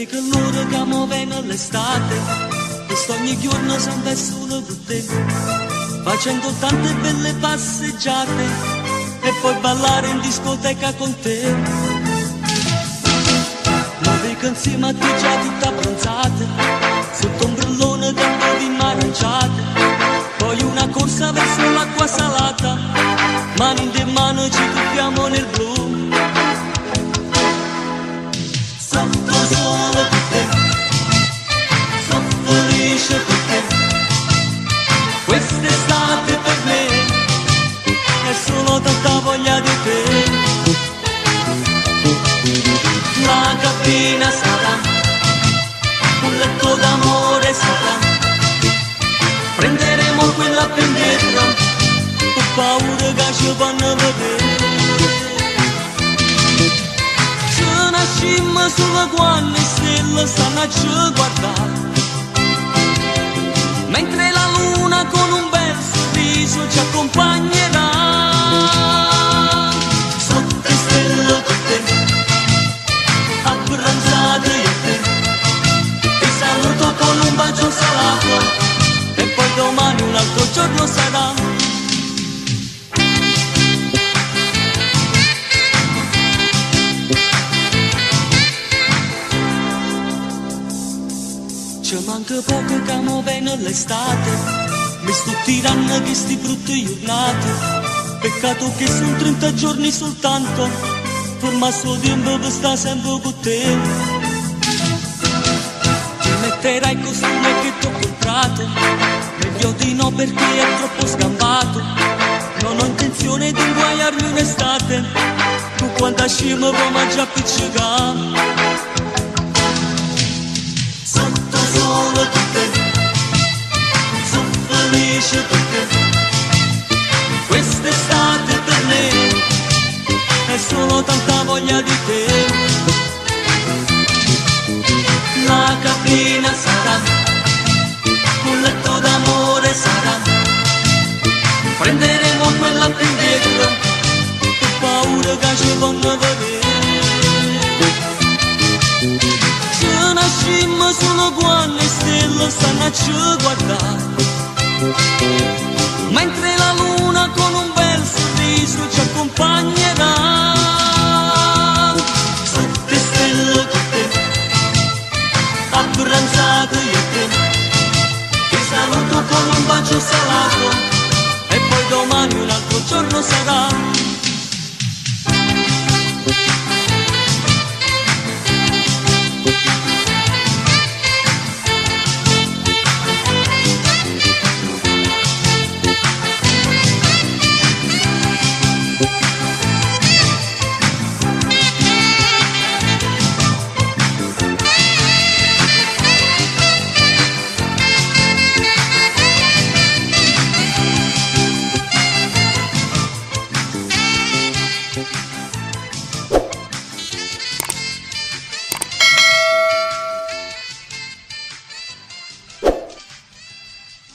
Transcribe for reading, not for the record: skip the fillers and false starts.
che l'ora che mi viene l'estate, e sto ogni giorno sempre solo con te, facendo tante belle passeggiate e poi ballare in discoteca con te. Ma dico insieme a te già tutta abbronzata, sotto un ombrellone d'acqua di aranciate, poi una corsa verso l'acqua salata, mani in mano ci tuffiamo nel blu. Solo per te, sono felice per te, quest'estate per me è solo tanta voglia di te. La cabina sarà un letto d'amore, sarà, prenderemo quella pendiera, ho paura che ci vanno a vedere. Nascimmo sulla guanna e stelle stanno a ci guardare, mentre la luna con un bel sorriso ci accompagnerà. Sotto stelle con te, abbronzate io e te, ti saluto con un bacio salato e poi domani un altro giorno sarà. Ci manca poco che mo viene l'estate, mi sto tirando questi brutti giornate, peccato che sono 30 giorni soltanto, per ma sto tempo per sta sempre con te. Ti metterai il costume che ti ho comprato, meglio di no perché è troppo scambato, non ho intenzione di inguaiarmi un'estate, tu quando ascimo come già appiccicare. Solo per te, sono felice per te, quest'estate per me è solo tanta voglia di te. La cabina sarà un letto d'amore, sarà, prenderemo quella pendiera, ho paura che ci vanno a vedere. Nascimmo sulle guanne e stelle stanno a ci guardare, mentre la luna con un bel sorriso ci accompagnerà. Sotto stelle con te, abbronzate io e te, ti saluto con un bacio salato e poi domani un altro giorno sarà.